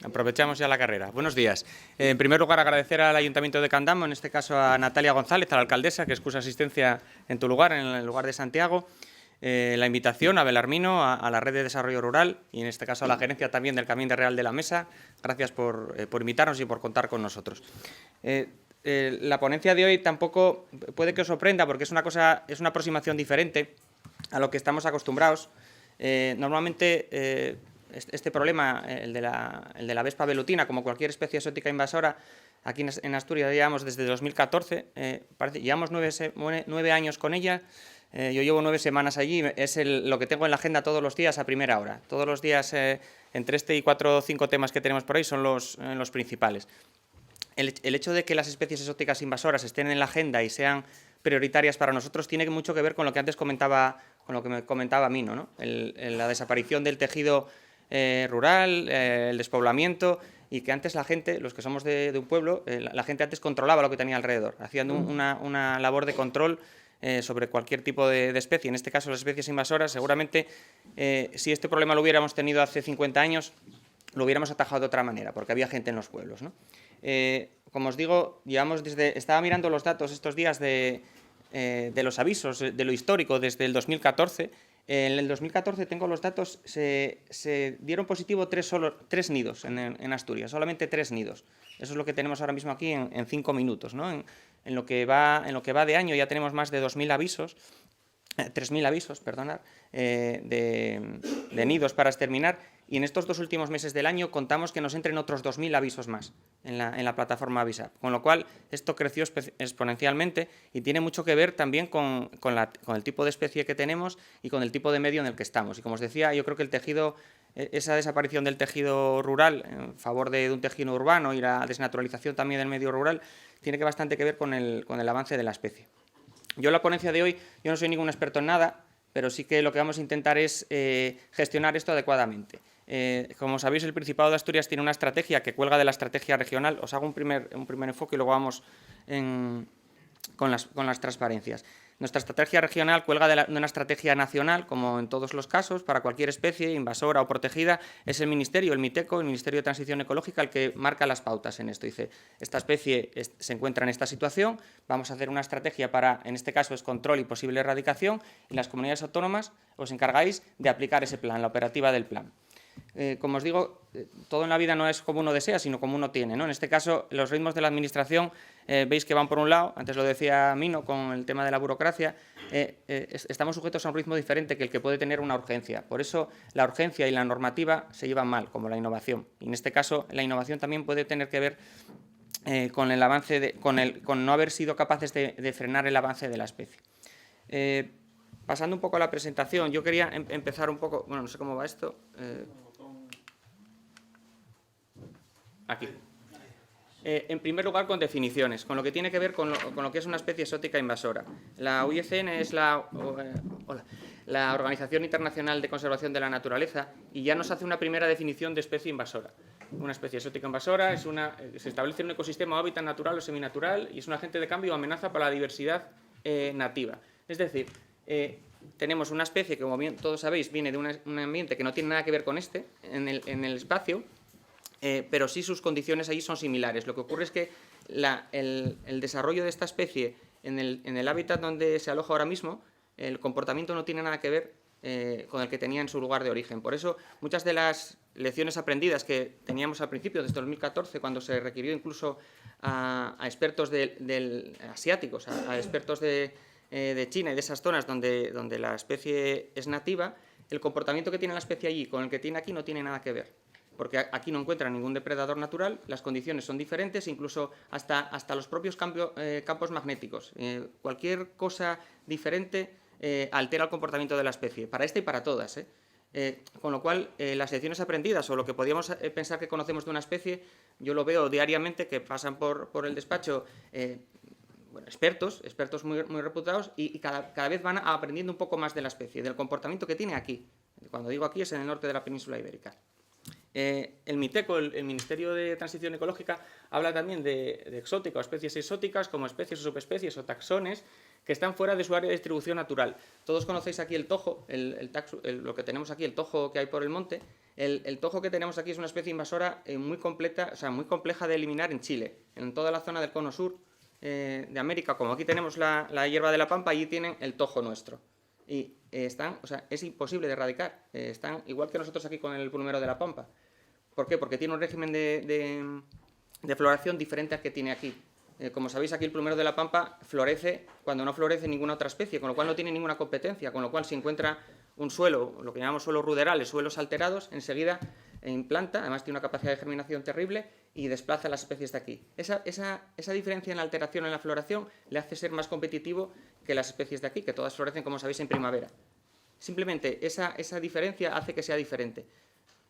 Aprovechamos ya la carrera. Buenos días. En primer lugar, agradecer al Ayuntamiento de Candamo, en este caso a Natalia González, a la alcaldesa, que excusa asistencia en tu lugar, en el lugar de Santiago, la invitación a Belarmino, a la Red de Desarrollo Rural y en este caso a la gerencia también del Camín de Real de la Mesa. Gracias por invitarnos y por contar con nosotros. La ponencia de hoy tampoco puede que os sorprenda porque es una aproximación diferente a lo que estamos acostumbrados. Normalmente este problema, el de la vespa velutina, como cualquier especie exótica invasora, aquí en Asturias llevamos desde 2014, llevamos 9 años con ella. Yo llevo 9 semanas allí, es lo que tengo en la agenda todos los días a primera hora. Todos los días, entre este y 4 o 5 temas que tenemos por ahí, son los principales. El hecho de que las especies exóticas invasoras estén en la agenda y sean prioritarias para nosotros tiene mucho que ver con lo que antes comentaba, con lo que me comentaba Mino, ¿no? La desaparición del tejido rural, el despoblamiento, y que antes la gente, los que somos de un pueblo, la gente antes controlaba lo que tenía alrededor, haciendo una labor de control sobre cualquier tipo de especie, en este caso las especies invasoras. Seguramente si este problema lo hubiéramos tenido hace 50 años, lo hubiéramos atajado de otra manera, porque había gente en los pueblos, ¿no? Como os digo, estaba mirando los datos estos días de los avisos, de lo histórico desde el 2014. En el 2014 tengo los datos, se dieron positivo 3 nidos en Asturias, solamente 3 nidos. Eso es lo que tenemos ahora mismo aquí en 5 minutos, ¿no? En lo que va de año ya tenemos más de 2.000 avisos, 3.000 avisos, perdonad, de nidos para exterminar, y en estos 2 últimos meses del año contamos que nos entren otros 2.000 avisos más en la plataforma Avisap, con lo cual esto creció exponencialmente y tiene mucho que ver también con el tipo de especie que tenemos y con el tipo de medio en el que estamos. Y como os decía, yo creo que esa desaparición del tejido rural en favor de un tejido urbano y la desnaturalización también del medio rural tiene bastante que ver con el avance de la especie. Yo en la ponencia de hoy, yo no soy ningún experto en nada, pero sí que lo que vamos a intentar es gestionar esto adecuadamente. Como sabéis, el Principado de Asturias tiene una estrategia que cuelga de la estrategia regional. Os hago un primer enfoque y luego vamos con las transparencias. Nuestra estrategia regional cuelga de una estrategia nacional, como en todos los casos, para cualquier especie invasora o protegida. Es el Ministerio, el MITECO, el Ministerio de Transición Ecológica, el que marca las pautas en esto. Dice, esta especie se encuentra en esta situación, vamos a hacer una estrategia para, en este caso es control y posible erradicación, y las comunidades autónomas os encargáis de aplicar ese plan, la operativa del plan. Como os digo, todo en la vida no es como uno desea, sino como uno tiene, ¿no? En este caso, los ritmos de la Administración veis que van por un lado, antes lo decía Mino con el tema de la burocracia, estamos sujetos a un ritmo diferente que el que puede tener una urgencia. Por eso la urgencia y la normativa se llevan mal, como la innovación. Y en este caso, la innovación también puede tener que ver con el avance, con no haber sido capaces de frenar el avance de la especie. Pasando un poco a la presentación, yo quería empezar un poco, bueno, no sé cómo va esto. Aquí. En primer lugar, con definiciones, con lo que tiene que ver con lo que es una especie exótica invasora. La UICN es la Organización Internacional de Conservación de la Naturaleza y ya nos hace una primera definición de especie invasora. Una especie exótica invasora se establece en un ecosistema o hábitat natural o seminatural y es un agente de cambio o amenaza para la diversidad nativa. Es decir, tenemos una especie que, como bien todos sabéis, viene de un ambiente que no tiene nada que ver con en el espacio, pero sí sus condiciones allí son similares. Lo que ocurre es que el desarrollo de esta especie en el hábitat donde se aloja ahora mismo, el comportamiento no tiene nada que ver con el que tenía en su lugar de origen. Por eso, muchas de las lecciones aprendidas que teníamos al principio, desde 2014, cuando se requirió incluso a expertos asiáticos, a expertos de China y de esas zonas donde la especie es nativa, el comportamiento que tiene la especie allí con el que tiene aquí no tiene nada que ver, porque aquí no encuentra ningún depredador natural, las condiciones son diferentes, incluso hasta los propios campos magnéticos. Cualquier cosa diferente altera el comportamiento de la especie, para esta y para todas. Con lo cual, las lecciones aprendidas o lo que podíamos pensar que conocemos de una especie, yo lo veo diariamente que pasan por el despacho expertos muy reputados y cada vez van aprendiendo un poco más de la especie, del comportamiento que tiene aquí. Cuando digo aquí es en el norte de la península ibérica. El MITECO, el Ministerio de Transición Ecológica, habla también de exótica o especies exóticas como especies o subespecies o taxones que están fuera de su área de distribución natural. Todos conocéis aquí el tojo, lo que tenemos aquí, el tojo que hay por el monte. El tojo que tenemos aquí es una especie invasora muy completa, o sea, muy compleja de eliminar en Chile, en toda la zona del cono sur de América. Como aquí tenemos la hierba de la pampa, allí tienen el tojo nuestro. Y es imposible de erradicar. Están igual que nosotros aquí con el plumero de la pampa. ¿Por qué? Porque tiene un régimen de floración diferente al que tiene aquí. Como sabéis, aquí el plumero de la pampa florece cuando no florece ninguna otra especie, con lo cual no tiene ninguna competencia, con lo cual si encuentra un suelo, lo que llamamos suelos ruderales, suelos alterados, enseguida implanta, además tiene una capacidad de germinación terrible y desplaza las especies de aquí. Esa diferencia en la alteración en la floración le hace ser más competitivo que las especies de aquí, que todas florecen, como sabéis, en primavera. Simplemente esa diferencia hace que sea diferente.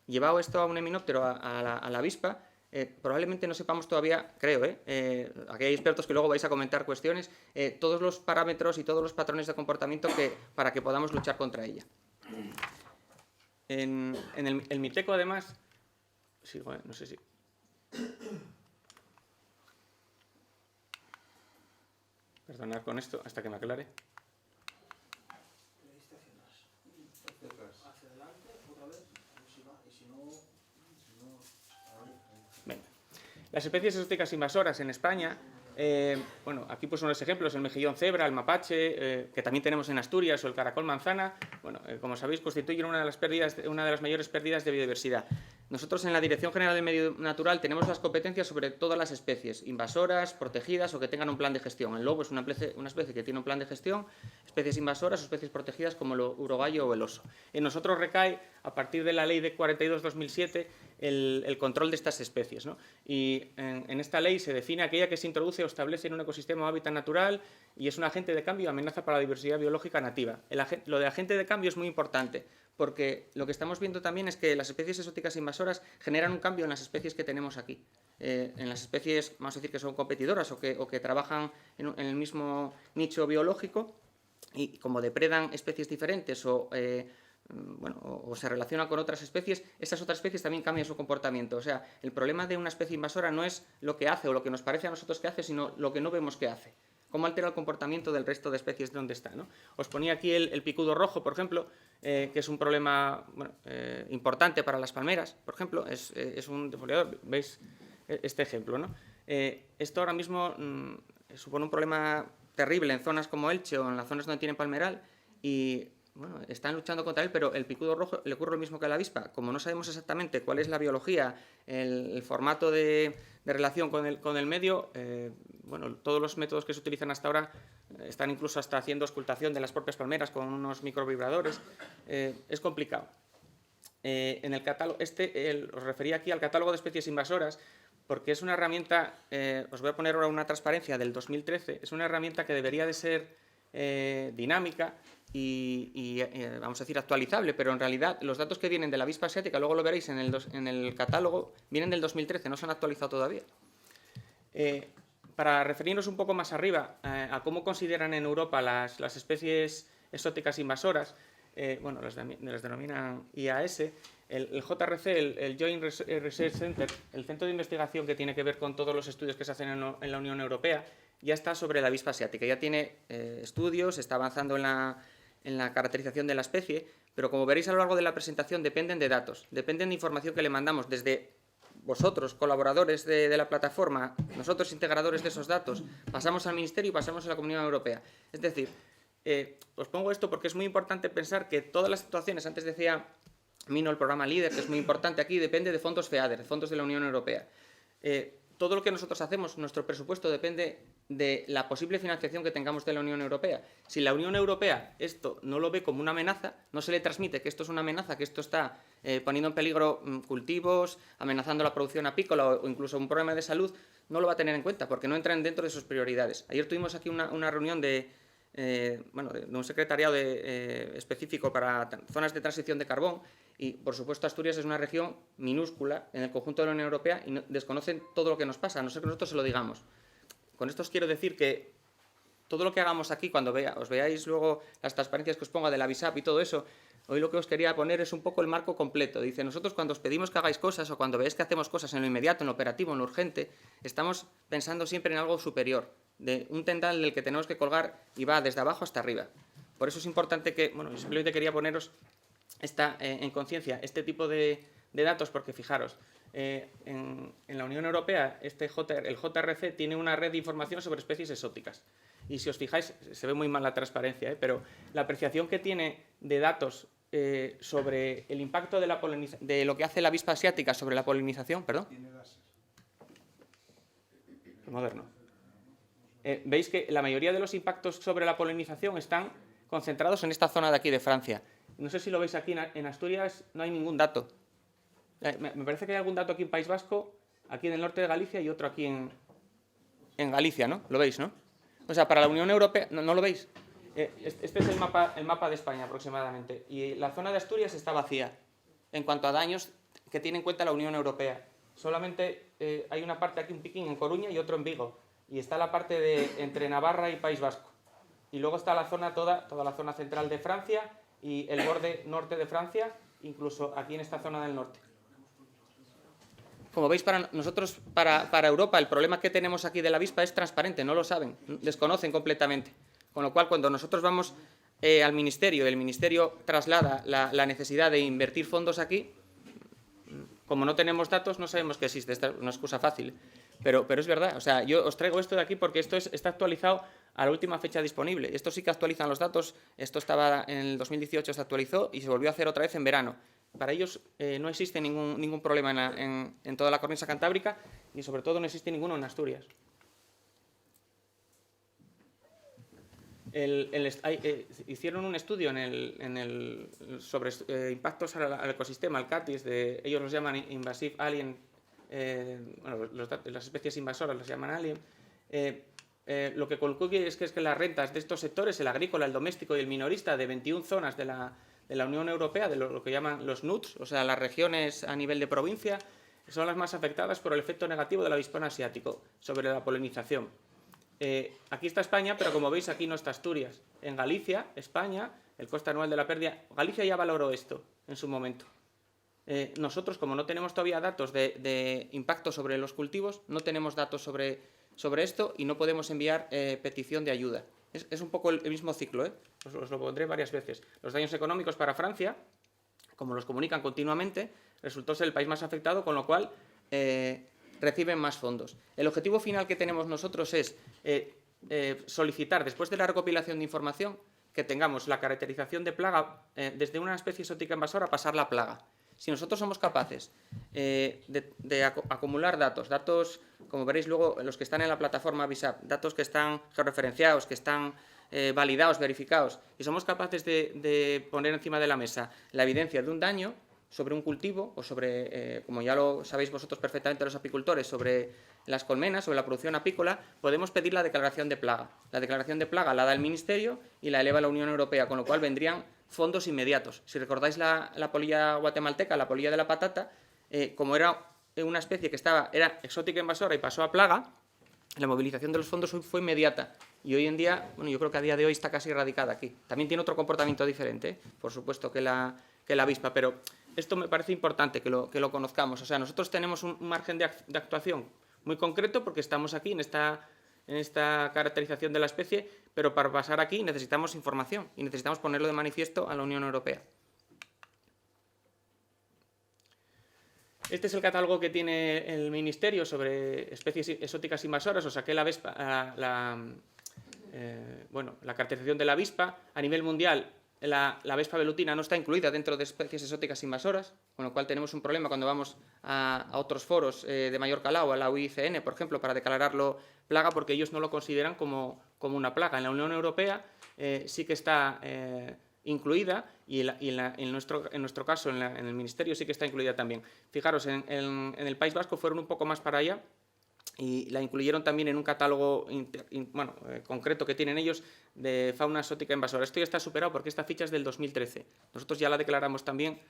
Llevado esto a un himenóptero, a la avispa, probablemente no sepamos todavía, creo, aquí hay expertos que luego vais a comentar cuestiones, todos los parámetros y todos los patrones de comportamiento para que podamos luchar contra ella. En el miteco, además, sí, bueno, no sé si... Perdonad con esto hasta que me aclare. Las especies exóticas invasoras en España, bueno, aquí pues unos ejemplos, el mejillón cebra, el mapache, que también tenemos en Asturias, o el caracol manzana, bueno, como sabéis, constituyen una de las mayores pérdidas de biodiversidad. Nosotros en la Dirección General del Medio Natural tenemos las competencias sobre todas las especies, invasoras, protegidas o que tengan un plan de gestión. El lobo es una especie que tiene un plan de gestión, especies invasoras o especies protegidas como el urogallo o el oso. En nosotros recae, a partir de la Ley de 42/2007, el control de estas especies, ¿no? Y en esta ley se define aquella que se introduce o establece en un ecosistema o hábitat natural y es un agente de cambio y amenaza para la diversidad biológica nativa. Lo de agente de cambio es muy importante, porque lo que estamos viendo también es que las especies exóticas invasoras generan un cambio en las especies que tenemos aquí. En las especies, vamos a decir, que son competidoras o que trabajan en el mismo nicho biológico y como depredan especies diferentes o se relacionan con otras especies, esas otras especies también cambian su comportamiento. O sea, el problema de una especie invasora no es lo que hace o lo que nos parece a nosotros que hace, sino lo que no vemos que hace. Cómo altera el comportamiento del resto de especies de donde está, ¿no? Os ponía aquí el picudo rojo, por ejemplo, que es un problema importante para las palmeras, por ejemplo, es un defoliador. ¿Veis este ejemplo, ¿no? Esto ahora mismo supone un problema terrible en zonas como Elche o en las zonas donde tienen palmeral y bueno, están luchando contra él, pero el picudo rojo le ocurre lo mismo que a la avispa. Como no sabemos exactamente cuál es la biología, el formato de relación con el medio, bueno, todos los métodos que se utilizan hasta ahora están incluso hasta haciendo auscultación de las propias palmeras con unos microvibradores. Es complicado. En el catálogo, os refería aquí al catálogo de especies invasoras, porque es una herramienta, os voy a poner ahora una transparencia del 2013, es una herramienta que debería de ser dinámica y vamos a decir actualizable, pero en realidad los datos que vienen de la avispa asiática, luego lo veréis en el catálogo, vienen del 2013, no se han actualizado todavía. Para referirnos un poco más arriba a cómo consideran en Europa las especies exóticas invasoras, bueno, las denominan IAS, el JRC, el Joint Research Center, el centro de investigación que tiene que ver con todos los estudios que se hacen en la Unión Europea, ya está sobre la avispa asiática, ya tiene estudios, está avanzando en la caracterización de la especie, pero como veréis a lo largo de la presentación dependen de datos, dependen de información que le mandamos desde vosotros, colaboradores de la plataforma, nosotros integradores de esos datos, pasamos al Ministerio y pasamos a la Comunidad Europea. Es decir, os pongo esto porque es muy importante pensar que todas las situaciones, antes decía Mino, el programa LEADER, que es muy importante aquí, depende de fondos FEADER, de fondos de la Unión Europea. Todo lo que nosotros hacemos, nuestro presupuesto depende de la posible financiación que tengamos de la Unión Europea. Si la Unión Europea esto no lo ve como una amenaza, no se le transmite que esto es una amenaza, que esto está poniendo en peligro cultivos, amenazando la producción apícola o incluso un problema de salud, no lo va a tener en cuenta porque no entran dentro de sus prioridades. Ayer tuvimos aquí una reunión de un secretariado específico para zonas de transición de carbón y, por supuesto, Asturias es una región minúscula en el conjunto de la Unión Europea y desconocen todo lo que nos pasa, a no ser que nosotros se lo digamos. Con esto os quiero decir que todo lo que hagamos aquí, cuando os veáis luego las transparencias que os ponga de la BISAP y todo eso, hoy lo que os quería poner es un poco el marco completo. Dice, nosotros cuando os pedimos que hagáis cosas o cuando veáis que hacemos cosas en lo inmediato, en lo operativo, en lo urgente, estamos pensando siempre en algo superior. de un tendal del que tenemos que colgar y va desde abajo hasta arriba. Por eso es importante que, bueno, simplemente quería poneros en conciencia este tipo de datos, porque fijaros, en la Unión Europea el JRC tiene una red de información sobre especies exóticas. Y si os fijáis, se ve muy mal la transparencia, pero la apreciación que tiene de datos sobre el impacto de lo que hace la avispa asiática sobre la polinización, perdón. Moderno. Veis que la mayoría de los impactos sobre la polinización están concentrados en esta zona de aquí de Francia. No sé si lo veis aquí, en Asturias no hay ningún dato. Me parece que hay algún dato aquí en País Vasco, aquí en el norte de Galicia y otro aquí en Galicia, ¿no? ¿Lo veis, no? O sea, para la Unión Europea, ¿no lo veis? Este es el mapa de España aproximadamente. Y la zona de Asturias está vacía en cuanto a daños que tiene en cuenta la Unión Europea. Solamente hay una parte aquí, un piquín en Coruña y otro en Vigo. Y está la parte entre Navarra y País Vasco. Y luego está la zona toda la zona central de Francia y el borde norte de Francia, incluso aquí en esta zona del norte. Como veis, para nosotros, para Europa, el problema que tenemos aquí de la avispa es transparente, no lo saben, desconocen completamente. Con lo cual, cuando nosotros vamos al Ministerio, el Ministerio traslada la necesidad de invertir fondos aquí, como no tenemos datos, no sabemos que existe. Esta es una excusa fácil, pero es verdad. O sea, yo os traigo esto de aquí porque esto está actualizado a la última fecha disponible. Esto sí que actualizan los datos. Esto estaba en el 2018, se actualizó y se volvió a hacer otra vez en verano. Para ellos no existe ningún problema en toda la cornisa cantábrica y sobre todo no existe ninguno en Asturias. Hicieron un estudio sobre impactos al ecosistema, al CATIS, ellos los llaman Invasive Alien, las especies invasoras los llaman alien. Lo que concluye es que las rentas de estos sectores, el agrícola, el doméstico y el minorista, de 21 zonas de la Unión Europea, de lo que llaman los NUTS, o sea, las regiones a nivel de provincia, son las más afectadas por el efecto negativo del avispón asiático sobre la polinización. Aquí está España, pero como veis aquí no está Asturias. En Galicia, España, el coste anual de la pérdida, Galicia ya valoró esto en su momento. Nosotros, como no tenemos todavía datos de impacto sobre los cultivos, no tenemos datos sobre esto y no podemos enviar petición de ayuda. Es un poco el mismo ciclo, os lo pondré varias veces. Los daños económicos para Francia, como los comunican continuamente, resultó ser el país más afectado, con lo cual reciben más fondos. El objetivo final que tenemos nosotros es solicitar, después de la recopilación de información, que tengamos la caracterización de plaga desde una especie exótica invasora a pasar la plaga. Si nosotros somos capaces de acumular datos, como veréis luego, los que están en la plataforma BISAP, datos que están georreferenciados, que están validados, verificados, y somos capaces de poner encima de la mesa la evidencia de un daño sobre un cultivo o sobre, como ya lo sabéis vosotros perfectamente los apicultores, sobre las colmenas, sobre la producción apícola, podemos pedir la declaración de plaga. La declaración de plaga la da el Ministerio y la eleva la Unión Europea, con lo cual vendrían fondos inmediatos. Si recordáis la polilla guatemalteca, la polilla de la patata, como era una especie que era exótica invasora y pasó a plaga, la movilización de los fondos fue inmediata. Y hoy en día, bueno, yo creo que a día de hoy está casi erradicada aquí. También tiene otro comportamiento diferente, por supuesto, que la avispa, pero esto me parece importante que lo conozcamos. O sea, nosotros tenemos un margen de actuación muy concreto porque estamos aquí en esta caracterización de la especie, pero para pasar aquí necesitamos información y necesitamos ponerlo de manifiesto a la Unión Europea. Este es el catálogo que tiene el Ministerio sobre especies exóticas invasoras. Os saqué la caracterización de la avispa. A nivel mundial, la avispa velutina no está incluida dentro de especies exóticas invasoras, con lo cual tenemos un problema cuando vamos a otros foros de mayor calado, a la UICN, por ejemplo, para declararlo plaga, porque ellos no lo consideran como una plaga. En la Unión Europea sí que está incluida y en nuestro caso, en el Ministerio, sí que está incluida también. Fijaros, en el País Vasco fueron un poco más para allá y la incluyeron también en un catálogo concreto que tienen ellos de fauna exótica invasora. Esto ya está superado porque esta ficha es del 2013. Nosotros ya la declaramos también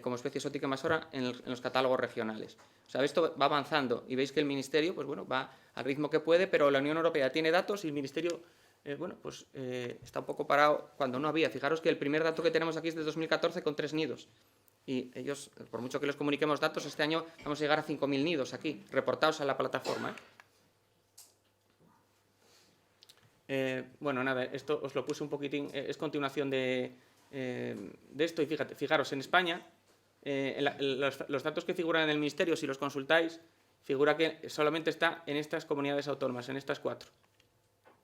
como especie exótica invasora en los catálogos regionales. O sea, esto va avanzando y veis que el Ministerio va al ritmo que puede, pero la Unión Europea tiene datos y el Ministerio está un poco parado cuando no había. Fijaros que el primer dato que tenemos aquí es de 2014 con 3 nidos. Y ellos, por mucho que les comuniquemos datos, este año vamos a llegar a 5.000 nidos aquí, reportados a la plataforma. Bueno, nada, esto os lo puse un poquitín, es continuación de esto, y fijaros, en España, los datos que figuran en el Ministerio, si los consultáis, figura que solamente está en estas comunidades autónomas, en estas 4.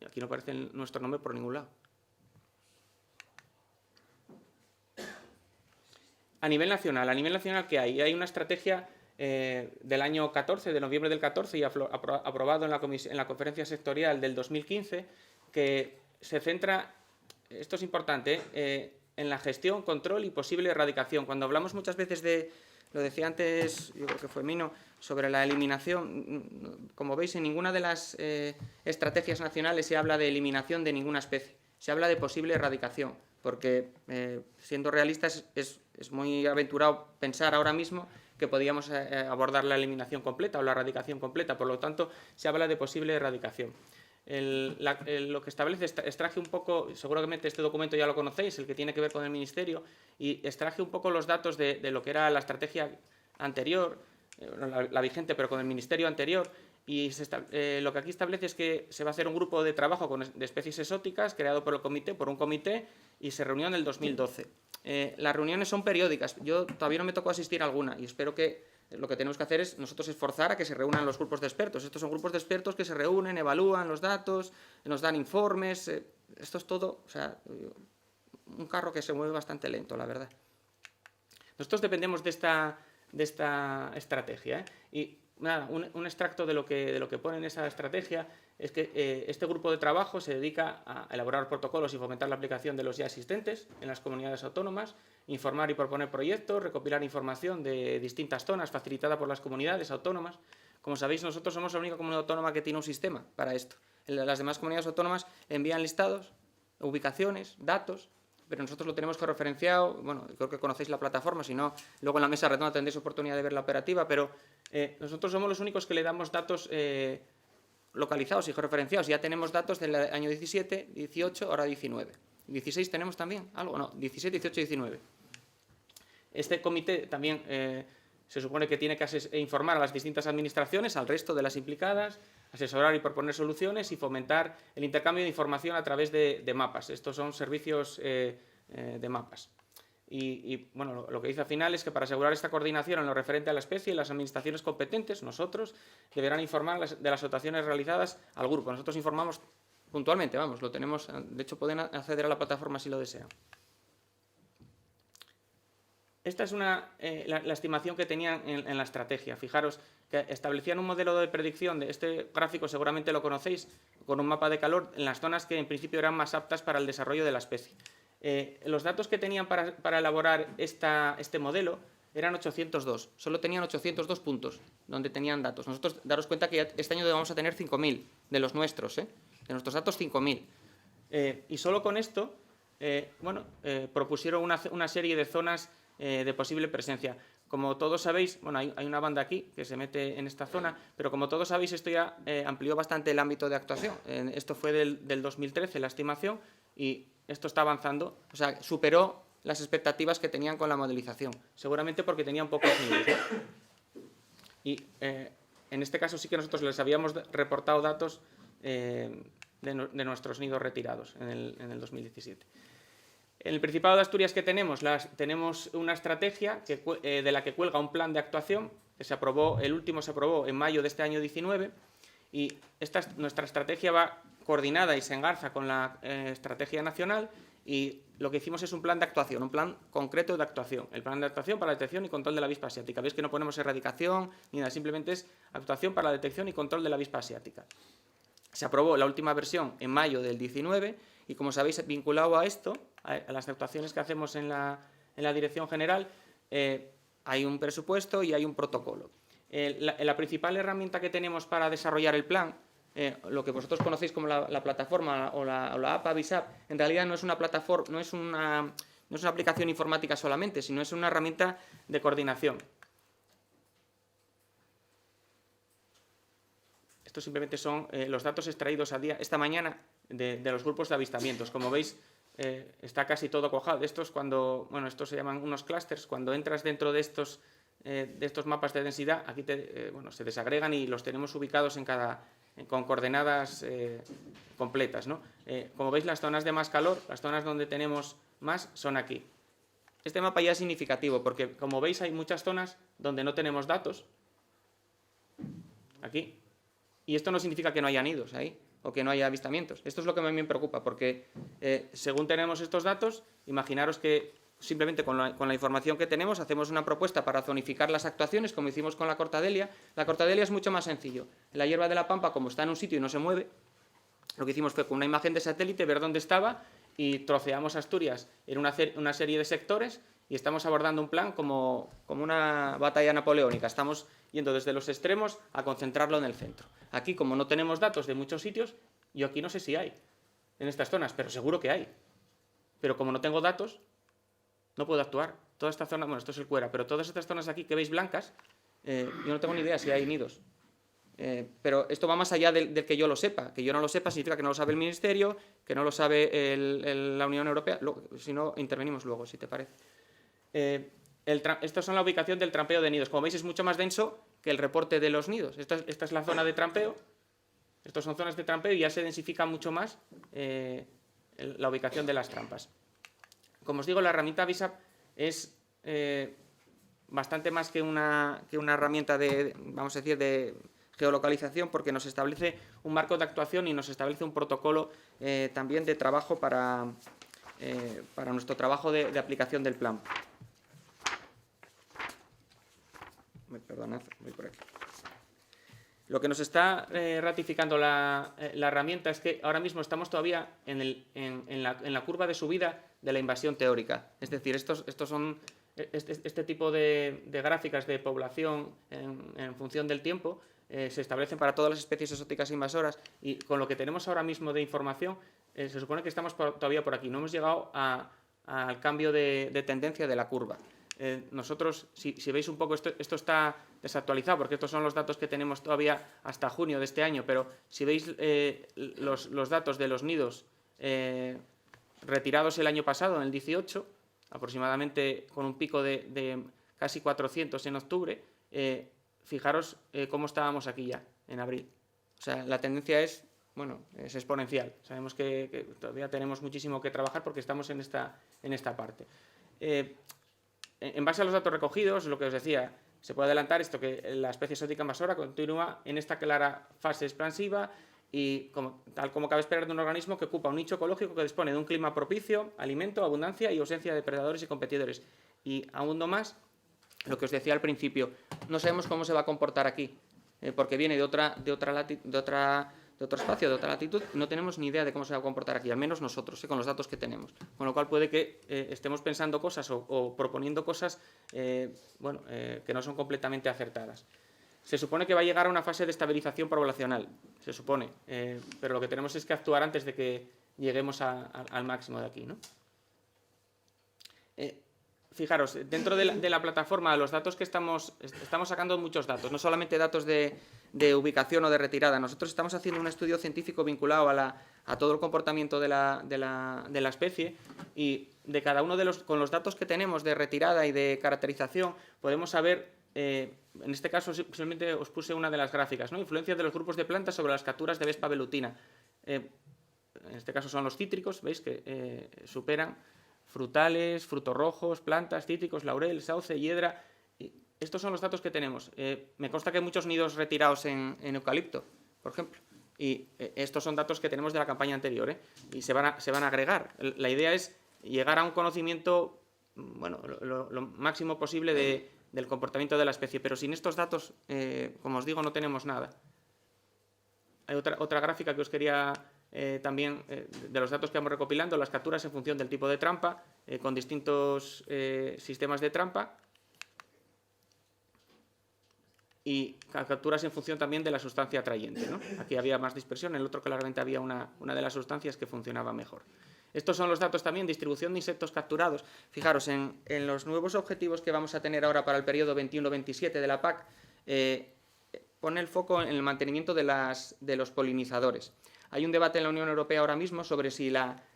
Y aquí no aparece nuestro nombre por ningún lado. A nivel nacional, ¿qué hay? Hay una estrategia del año 14, de noviembre del 14, y aprobado en la conferencia sectorial del 2015, que se centra, esto es importante, en la gestión, control y posible erradicación. Cuando hablamos muchas veces de, lo decía antes, yo creo que fue Mino, sobre la eliminación, como veis, en ninguna de las estrategias nacionales se habla de eliminación de ninguna especie, se habla de posible erradicación, porque siendo realistas es muy aventurado pensar ahora mismo que podíamos abordar la eliminación completa o la erradicación completa, por lo tanto se habla de posible erradicación. Lo que establece, extraje un poco, seguramente este documento ya lo conocéis, el que tiene que ver con el Ministerio, y extraje un poco los datos de lo que era la estrategia anterior, la vigente, pero con el Ministerio anterior, y lo que aquí establece es que se va a hacer un grupo de trabajo de especies exóticas creado por un comité, y se reunió en el 2012. Las reuniones son periódicas, yo todavía no me tocó asistir a alguna, y espero que lo que tenemos que hacer es nosotros esforzar a que se reúnan los grupos de expertos. Estos son grupos de expertos que se reúnen, evalúan los datos, nos dan informes. Esto es todo, o sea, un carro que se mueve bastante lento, la verdad. Nosotros dependemos de esta estrategia, y nada, un extracto de lo que pone en esa estrategia es que este grupo de trabajo se dedica a elaborar protocolos y fomentar la aplicación de los ya existentes en las comunidades autónomas, informar y proponer proyectos, recopilar información de distintas zonas facilitada por las comunidades autónomas. Como sabéis, nosotros somos la única comunidad autónoma que tiene un sistema para esto. Las demás comunidades autónomas envían listados, ubicaciones, datos, pero nosotros lo tenemos georreferenciado. Bueno, creo que conocéis la plataforma, si no, luego en la mesa redonda tendréis oportunidad de ver la operativa, pero nosotros somos los únicos que le damos datos localizados y georreferenciados. Ya tenemos datos del año 17, 18, ahora 19. 16 tenemos también algo, no, 17, 18 y 19. Este comité también se supone que tiene que informar a las distintas administraciones, al resto de las implicadas, asesorar y proponer soluciones y fomentar el intercambio de información a través de mapas. Estos son servicios de mapas. Y bueno, lo que dice al final es que para asegurar esta coordinación en lo referente a la especie, las administraciones competentes, nosotros, deberán informar de las actuaciones realizadas al grupo. Nosotros informamos puntualmente, vamos, lo tenemos, de hecho pueden acceder a la plataforma si lo desean. Esta es la estimación que tenían en la estrategia. Fijaros que establecían un modelo de predicción, de este gráfico seguramente lo conocéis, con un mapa de calor en las zonas que en principio eran más aptas para el desarrollo de la especie. Los datos que tenían para elaborar este modelo eran 802, solo tenían 802 puntos donde tenían datos. Nosotros, daros cuenta que este año vamos a tener 5.000 de los nuestros, de nuestros datos 5.000. Y solo con esto, propusieron una serie de zonas de posible presencia. Como todos sabéis, bueno, hay una banda aquí que se mete en esta zona, pero como todos sabéis, esto ya amplió bastante el ámbito de actuación. Esto fue del 2013, la estimación, y esto está avanzando, o sea, superó las expectativas que tenían con la modelización, seguramente porque tenían pocos nidos, ¿no? Y en este caso sí que nosotros les habíamos reportado datos de nuestros nidos retirados en el 2017. En el Principado de Asturias, ¿qué tenemos? Tenemos una estrategia de la que cuelga un plan de actuación, que el último se aprobó en mayo de este año 19, y nuestra estrategia va coordinada y se engarza con la estrategia nacional, y lo que hicimos es un plan de actuación, un plan concreto de actuación. El plan de actuación para la detección y control de la avispa asiática. Veis que no ponemos erradicación ni nada, simplemente es actuación para la detección y control de la avispa asiática. Se aprobó la última versión en mayo del 19 y, como sabéis, vinculado a esto, a las actuaciones que hacemos en la Dirección General, hay un presupuesto y hay un protocolo. La principal herramienta que tenemos para desarrollar el plan, lo que vosotros conocéis como la plataforma o la app Avisap, en realidad no es una plataforma, no es una aplicación informática solamente, sino es una herramienta de coordinación. Estos simplemente son los datos extraídos esta mañana de los grupos de avistamientos. Como veis, está casi todo cuajado. Estos se llaman unos clústeres. Cuando entras dentro de estos mapas de densidad, aquí se desagregan y los tenemos ubicados en cada con coordenadas completas, ¿no? Como veis, las zonas de más calor, las zonas donde tenemos más, son aquí. Este mapa ya es significativo porque, como veis, hay muchas zonas donde no tenemos datos, aquí, y esto no significa que no haya nidos ahí o que no haya avistamientos. Esto es lo que a mí me preocupa, porque según tenemos estos datos, imaginaros que simplemente con la información que tenemos hacemos una propuesta para zonificar las actuaciones, como hicimos con la cortadelia. La cortadelia es mucho más sencillo. La hierba de la pampa, como está en un sitio y no se mueve, lo que hicimos fue con una imagen de satélite ver dónde estaba y troceamos Asturias en una serie de sectores y estamos abordando un plan como una batalla napoleónica. Estamos yendo desde los extremos a concentrarlo en el centro. Aquí, como no tenemos datos de muchos sitios, yo aquí no sé si hay en estas zonas, pero seguro que hay. Pero como no tengo datos, no puedo actuar. Toda esta zona, bueno, esto es el Cuera, pero todas estas zonas aquí que veis blancas, yo no tengo ni idea si hay nidos. Pero esto va más allá del que yo lo sepa. Que yo no lo sepa significa que no lo sabe el Ministerio, que no lo sabe la Unión Europea. Si no, intervenimos luego, si te parece. Estas son la ubicación del trampeo de nidos. Como veis, es mucho más denso que el reporte de los nidos. Esta es la zona de trampeo. Estas son zonas de trampeo y ya se densifica mucho más la ubicación de las trampas. Como os digo, la herramienta VISAP es bastante más que una herramienta vamos a decir, de geolocalización, porque nos establece un marco de actuación y nos establece un protocolo también de trabajo para nuestro trabajo de aplicación del plan. Perdonad, voy por aquí. Lo que nos está ratificando la herramienta es que ahora mismo estamos todavía en la curva de subida de la invasión teórica. Es decir, este tipo de gráficas de población en función del tiempo se establecen para todas las especies exóticas invasoras, y con lo que tenemos ahora mismo de información se supone que estamos todavía por aquí. No hemos llegado al cambio de tendencia de la curva. Nosotros, si veis un poco, esto está desactualizado porque estos son los datos que tenemos todavía hasta junio de este año, pero si veis los datos de los nidos retirados el año pasado, en el 18, aproximadamente con un pico de casi 400 en octubre, fijaros cómo estábamos aquí ya, en abril. O sea, la tendencia es exponencial. Sabemos que todavía tenemos muchísimo que trabajar porque estamos en esta parte. En base a los datos recogidos, lo que os decía, se puede adelantar esto, que la especie exótica invasora continúa en esta clara fase expansiva y tal como cabe esperar de un organismo que ocupa un nicho ecológico que dispone de un clima propicio, alimento, abundancia y ausencia de depredadores y competidores. Y aún no más, lo que os decía al principio, no sabemos cómo se va a comportar aquí, porque viene de otro espacio, de otra latitud, no tenemos ni idea de cómo se va a comportar aquí, al menos nosotros, con los datos que tenemos. Con lo cual puede que estemos pensando cosas o proponiendo cosas que no son completamente acertadas. Se supone que va a llegar a una fase de estabilización poblacional, se supone, pero lo que tenemos es que actuar antes de que lleguemos al máximo de aquí, ¿no? Fijaros, dentro de la plataforma, los datos que estamos sacando muchos datos, no solamente datos de ubicación o de retirada. Nosotros estamos haciendo un estudio científico vinculado a todo el comportamiento de la especie, y de cada uno con los datos que tenemos de retirada y de caracterización, podemos saber, en este caso simplemente os puse una de las gráficas, ¿no? Influencias de los grupos de plantas sobre las capturas de Vespa velutina. En este caso son los cítricos, veis que superan frutales, frutos rojos, plantas, cítricos, laurel, sauce, hiedra. Estos son los datos que tenemos. Me consta que hay muchos nidos retirados en eucalipto, por ejemplo. Y estos son datos que tenemos de la campaña anterior, y se van a agregar. La idea es llegar a un conocimiento lo máximo posible del comportamiento de la especie. Pero sin estos datos, como os digo, no tenemos nada. Hay otra gráfica que os quería también, de los datos que vamos recopilando, las capturas en función del tipo de trampa, con distintos sistemas de trampa, y capturas en función también de la sustancia atrayente, ¿no? Aquí había más dispersión, en el otro claramente había una de las sustancias que funcionaba mejor. Estos son los datos también, distribución de insectos capturados. Fijaros, en los nuevos objetivos que vamos a tener ahora para el periodo 21-27 de la PAC, pone el foco en el mantenimiento de los polinizadores. Hay un debate en la Unión Europea ahora mismo sobre si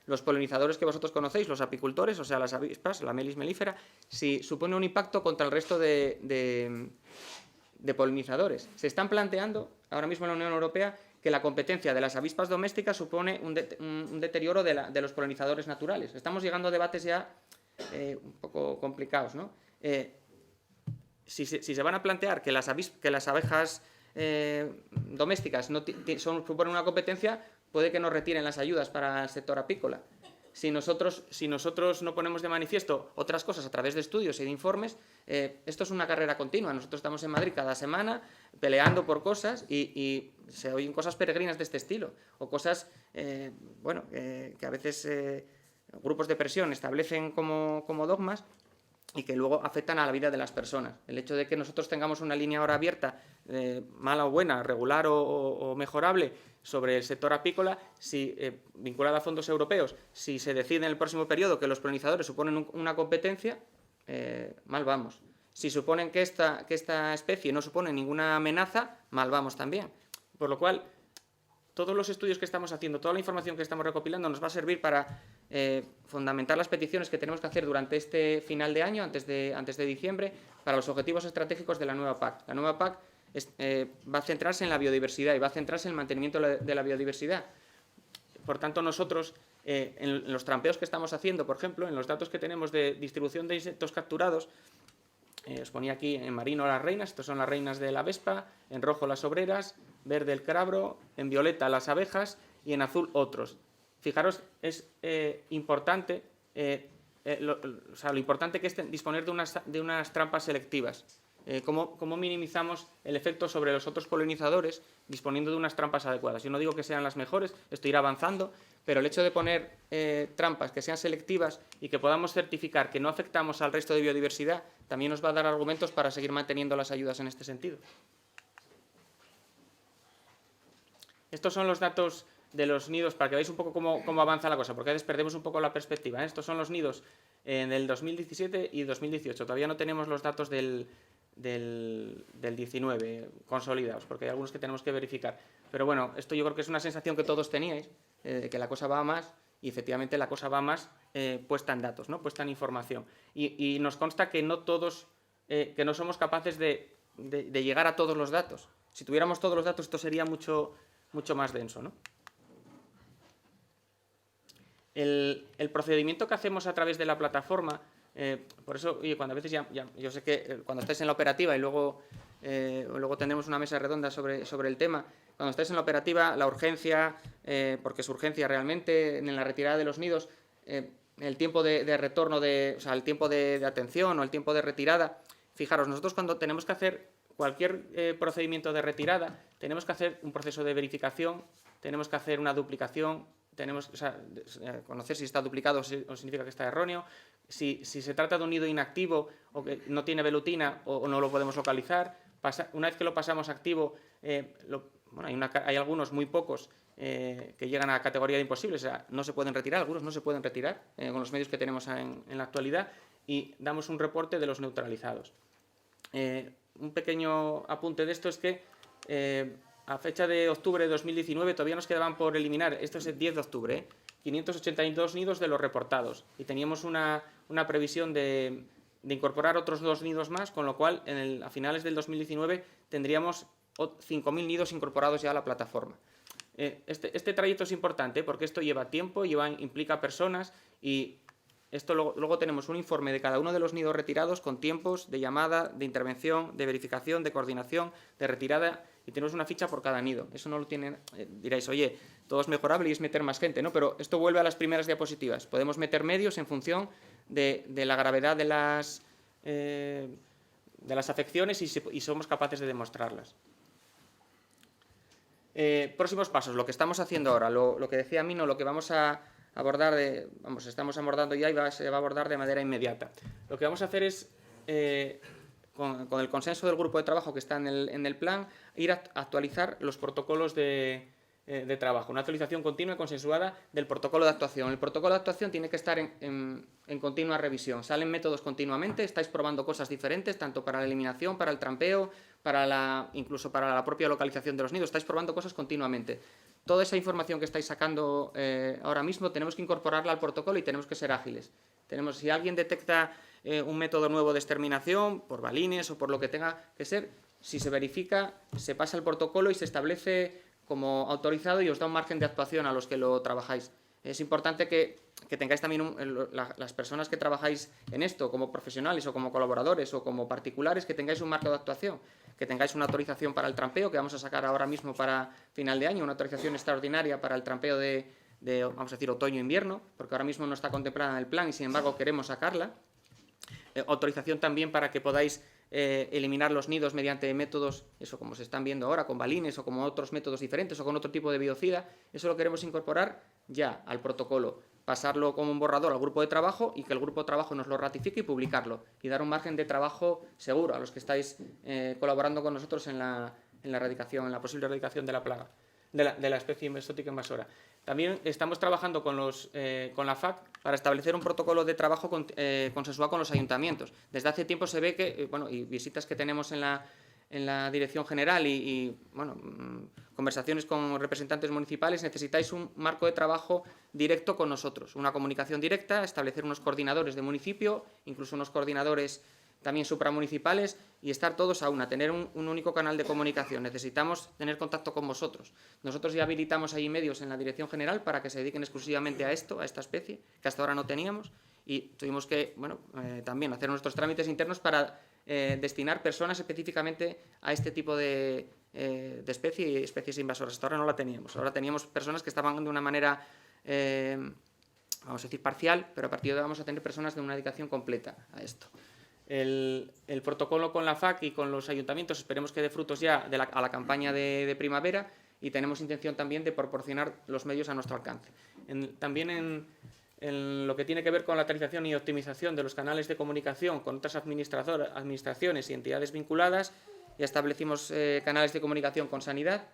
los polinizadores que vosotros conocéis, los apicultores, o sea, las avispas, la Melis mellifera, si supone un impacto contra el resto de polinizadores. Se están planteando ahora mismo en la Unión Europea que la competencia de las avispas domésticas supone un deterioro de los polinizadores naturales. Estamos llegando a debates ya un poco complicados, ¿no? Si se van a plantear que las abejas domésticas suponen una competencia, puede que nos retiren las ayudas para el sector apícola. Si nosotros no ponemos de manifiesto otras cosas a través de estudios y de informes, esto es una carrera continua. Nosotros estamos en Madrid cada semana peleando por cosas y se oyen cosas peregrinas de este estilo, o cosas que a veces grupos de presión establecen como dogmas y que luego afectan a la vida de las personas. El hecho de que nosotros tengamos una línea ahora abierta, mala o buena, regular o mejorable, sobre el sector apícola, vinculada a fondos europeos, si se decide en el próximo periodo que los polinizadores suponen una competencia, mal vamos. Si suponen que esta especie no supone ninguna amenaza, mal vamos también. Por lo cual, todos los estudios que estamos haciendo, toda la información que estamos recopilando nos va a servir para fundamentar las peticiones que tenemos que hacer durante este final de año, antes de diciembre, para los objetivos estratégicos de la nueva PAC. La nueva PAC va a centrarse en la biodiversidad y va a centrarse en el mantenimiento de la biodiversidad. Por tanto, nosotros, en los trampeos que estamos haciendo, por ejemplo, en los datos que tenemos de distribución de insectos capturados, os ponía aquí en marino las reinas, estas son las reinas de la vespa, en rojo las obreras, verde el crabro, en violeta las abejas y en azul otros. Fijaros, es importante, lo importante que es disponer de unas trampas selectivas. Cómo minimizamos el efecto sobre los otros polinizadores disponiendo de unas trampas adecuadas. Yo no digo que sean las mejores, esto irá avanzando, pero el hecho de poner trampas que sean selectivas y que podamos certificar que no afectamos al resto de biodiversidad también nos va a dar argumentos para seguir manteniendo las ayudas en este sentido. Estos son los datos de los nidos, para que veáis un poco cómo avanza la cosa, porque a veces perdemos un poco la perspectiva. Estos son los nidos en el 2017 y 2018. Todavía no tenemos los datos del 19 consolidados, porque hay algunos que tenemos que verificar. Pero bueno, esto yo creo que es una sensación que todos teníais, que la cosa va a más, y efectivamente la cosa va a más puesta en datos, ¿no? Puesta en información. Y nos consta que no todos, que no somos capaces de llegar a todos los datos. Si tuviéramos todos los datos, esto sería mucho más denso, ¿no? El procedimiento que hacemos a través de la plataforma, por eso, oye, cuando a veces yo sé que cuando estáis en la operativa y luego tendremos una mesa redonda sobre el tema, cuando estáis en la operativa, la urgencia, porque es urgencia realmente, en la retirada de los nidos, el tiempo de retorno, o sea, el tiempo de atención o el tiempo de retirada, fijaros, nosotros cuando tenemos que hacer cualquier procedimiento de retirada, tenemos que hacer un proceso de verificación, tenemos que hacer una duplicación, conocer si está duplicado o significa que está erróneo, si se trata de un nido inactivo o que no tiene velutina o no lo podemos localizar. Una vez que lo pasamos activo, hay algunos, muy pocos, que llegan a categoría de imposibles, o sea, no se pueden retirar, algunos no se pueden retirar con los medios que tenemos en la actualidad, y damos un reporte de los neutralizados. Un pequeño apunte de esto es que a fecha de octubre de 2019 todavía nos quedaban por eliminar, esto es el 10 de octubre, 582 nidos de los reportados, y teníamos una previsión de incorporar otros 2 nidos más, con lo cual a finales del 2019 tendríamos 5.000 nidos incorporados ya a la plataforma. Este trayecto es importante porque esto lleva tiempo, implica personas, y esto luego tenemos un informe de cada uno de los nidos retirados con tiempos de llamada, de intervención, de verificación, de coordinación, de retirada, y tenemos una ficha por cada nido. Eso no lo tienen, diréis, oye, todo es mejorable y es meter más gente, ¿no? Pero esto vuelve a las primeras diapositivas. Podemos meter medios en función de la gravedad de las afecciones y somos capaces de demostrarlas. Próximos pasos, lo que estamos haciendo ahora, lo que decía Mino, lo que vamos a abordar, estamos abordando ya y se va a abordar de manera inmediata. Lo que vamos a hacer es, con el consenso del grupo de trabajo que está en el plan, ir a actualizar los protocolos de trabajo, una actualización continua y consensuada del protocolo de actuación. El protocolo de actuación tiene que estar en continua revisión. Salen métodos continuamente, estáis probando cosas diferentes, tanto para la eliminación, para el trampeo, incluso para la propia localización de los nidos. Estáis probando cosas continuamente. Toda esa información que estáis sacando ahora mismo tenemos que incorporarla al protocolo y tenemos que ser ágiles. Si alguien detecta un método nuevo de exterminación, por balines o por lo que tenga que ser, si se verifica, se pasa el protocolo y se establece como autorizado y os da un margen de actuación a los que lo trabajáis. Es importante que tengáis también las personas que trabajáis en esto, como profesionales o como colaboradores o como particulares, que tengáis un marco de actuación, que tengáis una autorización para el trampeo, que vamos a sacar ahora mismo para final de año, una autorización extraordinaria para el trampeo de vamos a decir, otoño-invierno, porque ahora mismo no está contemplada en el plan y sin embargo queremos sacarla. Autorización también para que podáis eliminar los nidos mediante métodos, eso como se están viendo ahora, con balines o como otros métodos diferentes o con otro tipo de biocida. Eso lo queremos incorporar ya al protocolo, pasarlo como un borrador al grupo de trabajo y que el grupo de trabajo nos lo ratifique y publicarlo y dar un margen de trabajo seguro a los que estáis colaborando con nosotros en la erradicación, en la posible erradicación de la plaga, de la especie exótica invasora. También estamos trabajando con la FAC para establecer un protocolo de trabajo consensuado con los ayuntamientos. Desde hace tiempo se ve que, y visitas que tenemos en la Dirección General y conversaciones con representantes municipales, necesitáis un marco de trabajo directo con nosotros, una comunicación directa, establecer unos coordinadores de municipio, incluso unos coordinadores también supramunicipales y estar todos a una, tener un único canal de comunicación. Necesitamos tener contacto con vosotros. Nosotros ya habilitamos ahí medios en la Dirección General para que se dediquen exclusivamente a esto, a esta especie, que hasta ahora no teníamos, y tuvimos que, también hacer nuestros trámites internos para destinar personas específicamente a este tipo de especie y especies invasoras. Hasta ahora no la teníamos. Ahora teníamos personas que estaban de una manera, vamos a decir, parcial, pero a partir de ahora vamos a tener personas de una dedicación completa a esto. El protocolo con la FAC y con los ayuntamientos esperemos que dé frutos ya a la campaña de primavera y tenemos intención también de proporcionar los medios a nuestro alcance. También en lo que tiene que ver con la actualización y optimización de los canales de comunicación con otras administraciones y entidades vinculadas, ya establecimos canales de comunicación con sanidad,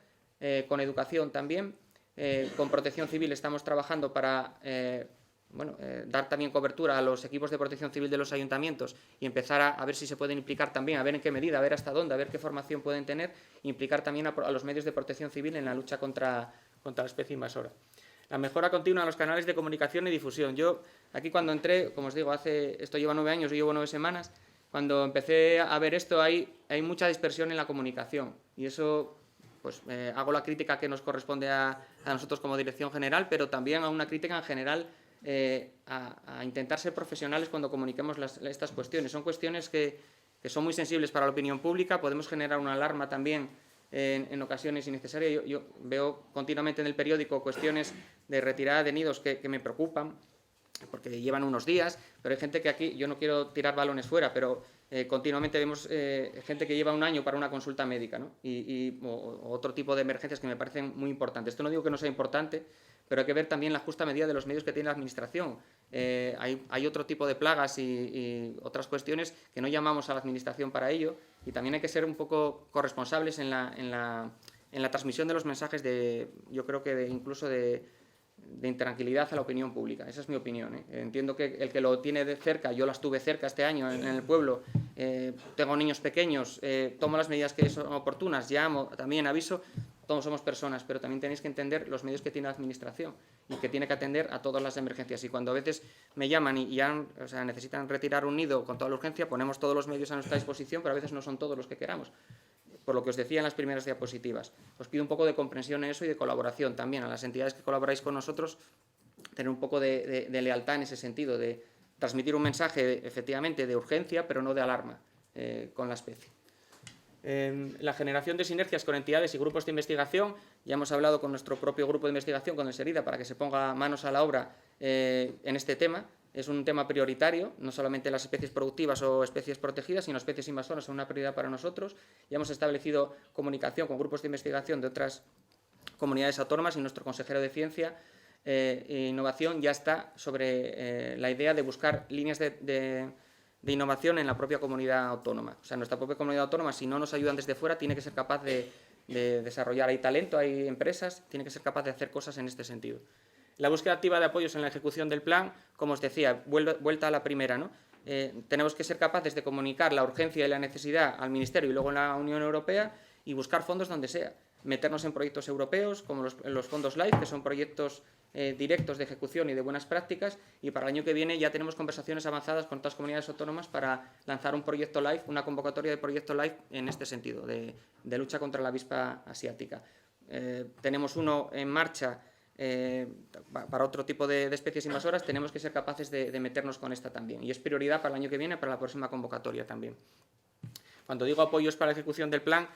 con educación también, con protección civil estamos trabajando para dar también cobertura a los equipos de protección civil de los ayuntamientos y empezar a ver si se pueden implicar también, a ver en qué medida, a ver hasta dónde, a ver qué formación pueden tener, implicar también a los medios de protección civil en la lucha contra la especie invasora. La mejora continua de los canales de comunicación y difusión. Yo aquí cuando entré, como os digo, esto lleva 9 años, yo llevo 9 semanas, cuando empecé a ver esto hay mucha dispersión en la comunicación y eso pues hago la crítica que nos corresponde a nosotros como Dirección General, pero también a una crítica en general a intentar ser profesionales cuando comuniquemos estas cuestiones. Son cuestiones que son muy sensibles para la opinión pública, podemos generar una alarma también en ocasiones innecesarias. Yo veo continuamente en el periódico cuestiones de retirada de nidos que me preocupan, porque llevan unos días, pero hay gente que aquí, yo no quiero tirar balones fuera, pero continuamente vemos gente que lleva un año para una consulta médica, ¿no? o otro tipo de emergencias que me parecen muy importantes. Esto no digo que no sea importante, pero hay que ver también la justa medida de los medios que tiene la Administración. Hay otro tipo de plagas y otras cuestiones que no llamamos a la Administración para ello y también hay que ser un poco corresponsables en la transmisión de los mensajes yo creo que incluso de intranquilidad a la opinión pública. Esa es mi opinión. Entiendo que el que lo tiene de cerca, yo la estuve cerca este año en el pueblo, tengo niños pequeños, tomo las medidas que son oportunas, llamo, también aviso, todos somos personas, pero también tenéis que entender los medios que tiene la Administración y que tiene que atender a todas las emergencias. Y cuando a veces me llaman y necesitan retirar un nido con toda la urgencia, ponemos todos los medios a nuestra disposición, pero a veces no son todos los que queramos. Por lo que os decía en las primeras diapositivas. Os pido un poco de comprensión en eso y de colaboración también a las entidades que colaboráis con nosotros, tener un poco de lealtad en ese sentido, de transmitir un mensaje efectivamente de urgencia, pero no de alarma con la especie. La generación de sinergias con entidades y grupos de investigación, ya hemos hablado con nuestro propio grupo de investigación, con el SERIDA, para que se ponga manos a la obra en este tema. Es un tema prioritario, no solamente las especies productivas o especies protegidas, sino especies invasoras son una prioridad para nosotros. Ya hemos establecido comunicación con grupos de investigación de otras comunidades autónomas y nuestro consejero de Ciencia e Innovación ya está sobre la idea de buscar líneas de innovación en la propia comunidad autónoma. O sea, nuestra propia comunidad autónoma, si no nos ayudan desde fuera, tiene que ser capaz de desarrollar. Hay talento, hay empresas, tiene que ser capaz de hacer cosas en este sentido. La búsqueda activa de apoyos en la ejecución del plan, como os decía, vuelta a la primera, ¿no? Tenemos que ser capaces de comunicar la urgencia y la necesidad al Ministerio y luego en la Unión Europea y buscar fondos donde sea. Meternos en proyectos europeos, como los fondos LIFE, que son proyectos directos de ejecución y de buenas prácticas, y para el año que viene ya tenemos conversaciones avanzadas con otras comunidades autónomas para lanzar un proyecto LIFE, una convocatoria de proyecto LIFE en este sentido, de lucha contra la avispa asiática. tenemos uno en marcha para otro tipo de especies invasoras, tenemos que ser capaces de meternos con esta también. Y es prioridad para el año que viene, para la próxima convocatoria también. Cuando digo apoyos para la ejecución del plan,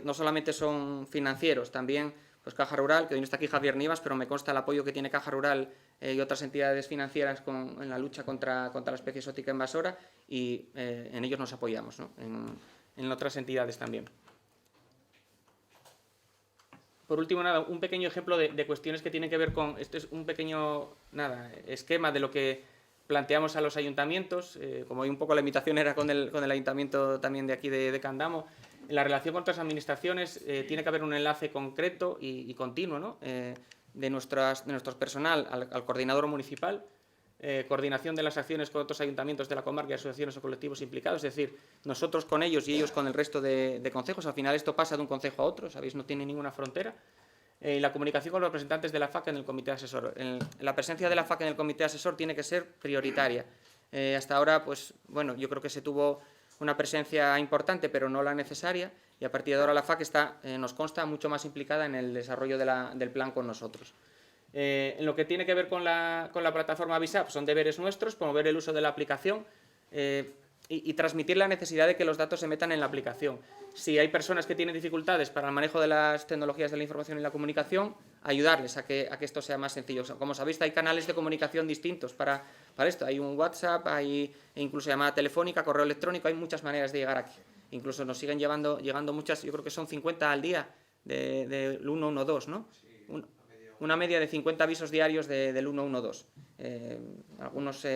no solamente son financieros, también pues Caja Rural, que hoy no está aquí Javier Nivas, pero me consta el apoyo que tiene Caja Rural y otras entidades financieras en la lucha contra la especie exótica invasora, y en ellos nos apoyamos, ¿no? En otras entidades también. Por último, nada, un pequeño ejemplo de cuestiones que tienen que ver con... Esto es un pequeño esquema de lo que planteamos a los ayuntamientos. Como hoy un poco la invitación era con el ayuntamiento también de aquí de Candamo. En la relación con otras administraciones tiene que haber un enlace concreto y continuo, ¿no? de nuestro personal al coordinador municipal, coordinación de las acciones con otros ayuntamientos de la comarca y asociaciones o colectivos implicados, es decir, nosotros con ellos y ellos con el resto de concejos. Al final esto pasa de un concejo a otro, ¿sabéis? No tiene ninguna frontera. La comunicación con los representantes de la FAC en el comité asesor. La presencia de la FAC en el comité asesor tiene que ser prioritaria. Hasta ahora, pues bueno, yo creo que se tuvo una presencia importante, pero no la necesaria, y a partir de ahora la FAC está, nos consta, mucho más implicada en el desarrollo del plan con nosotros. En lo que tiene que ver con la plataforma BISAP, son deberes nuestros, promover el uso de la aplicación y transmitir la necesidad de que los datos se metan en la aplicación. Si hay personas que tienen dificultades para el manejo de las tecnologías de la información y la comunicación, ayudarles a que esto sea más sencillo. Como sabéis, hay canales de comunicación distintos para esto. Hay un WhatsApp, hay incluso llamada telefónica, correo electrónico, hay muchas maneras de llegar aquí. Incluso nos siguen llegando muchas, yo creo que son 50 al día del 112, ¿no? Una media de 50 avisos diarios del 112. Algunos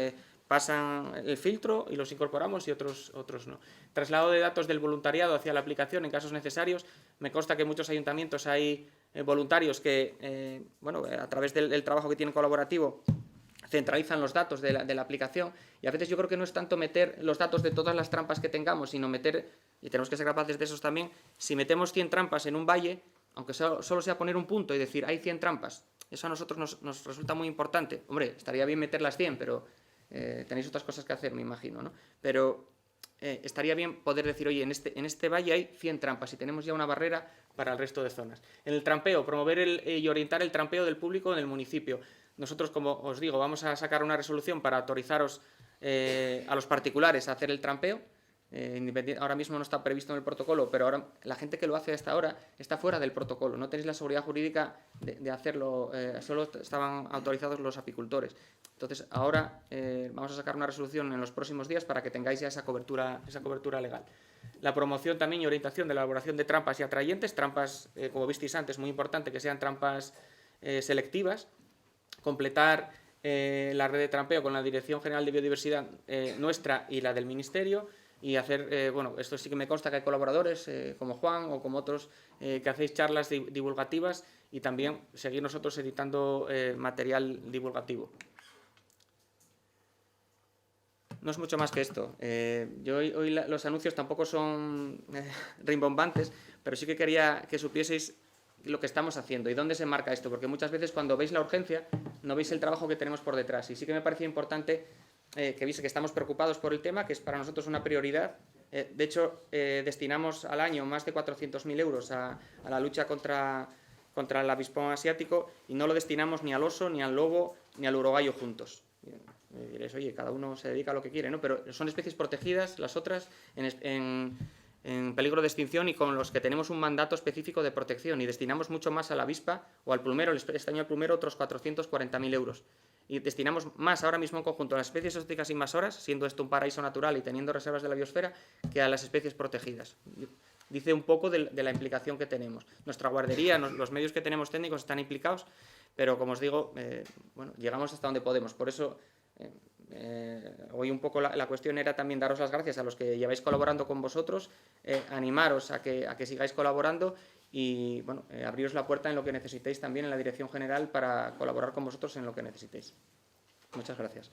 pasan el filtro y los incorporamos y otros no. Traslado de datos del voluntariado hacia la aplicación en casos necesarios. Me consta que en muchos ayuntamientos hay voluntarios que, a través del trabajo que tienen colaborativo, centralizan los datos de la aplicación, y a veces yo creo que no es tanto meter los datos de todas las trampas que tengamos, sino meter, y tenemos que ser capaces de esos también, si metemos 100 trampas en un valle, aunque solo sea poner un punto y decir hay 100 trampas, eso a nosotros nos resulta muy importante. Hombre, estaría bien meter las 100, pero tenéis otras cosas que hacer, me imagino, ¿no? Pero estaría bien poder decir, oye, en este valle hay 100 trampas y tenemos ya una barrera para el resto de zonas. En el trampeo, promover y orientar el trampeo del público en el municipio. Nosotros, como os digo, vamos a sacar una resolución para autorizaros a los particulares a hacer el trampeo. Ahora mismo no está previsto en el protocolo, pero ahora la gente que lo hace hasta ahora está fuera del protocolo. No tenéis la seguridad jurídica de hacerlo, solo estaban autorizados los apicultores. Entonces, ahora vamos a sacar una resolución en los próximos días para que tengáis ya esa cobertura legal. La promoción también y orientación de la elaboración de trampas y atrayentes. Trampas, como visteis antes, muy importante que sean trampas selectivas. Completar la red de trampeo con la Dirección General de Biodiversidad nuestra y la del Ministerio. Y hacer, esto sí que me consta que hay colaboradores como Juan o como otros que hacéis charlas divulgativas, y también seguir nosotros editando material divulgativo. No es mucho más que esto. Hoy los anuncios tampoco son rimbombantes, pero sí que quería que supieseis lo que estamos haciendo y dónde se marca esto, porque muchas veces cuando veis la urgencia no veis el trabajo que tenemos por detrás, y sí que me parecía importante que veis que estamos preocupados por el tema, que es para nosotros una prioridad. De hecho, destinamos al año más de 400.000 euros a la lucha contra el avispón asiático, y no lo destinamos ni al oso, ni al lobo, ni al urogallo juntos. Me diréis, oye, cada uno se dedica a lo que quiere, ¿no? Pero son especies protegidas, las otras en peligro de extinción, y con los que tenemos un mandato específico de protección, y destinamos mucho más a la avispa o al plumero. Este año al plumero otros 440.000 euros. Y destinamos más ahora mismo en conjunto a las especies exóticas invasoras, siendo esto un paraíso natural y teniendo reservas de la biosfera, que a las especies protegidas. Dice un poco de la implicación que tenemos. Nuestra guardería, los medios que tenemos técnicos están implicados, pero como os digo, llegamos hasta donde podemos. Por eso, hoy un poco la cuestión era también daros las gracias a los que lleváis colaborando con vosotros, animaros a que sigáis colaborando, y abriros la puerta en lo que necesitéis también en la Dirección General para colaborar con vosotros en lo que necesitéis. Muchas gracias.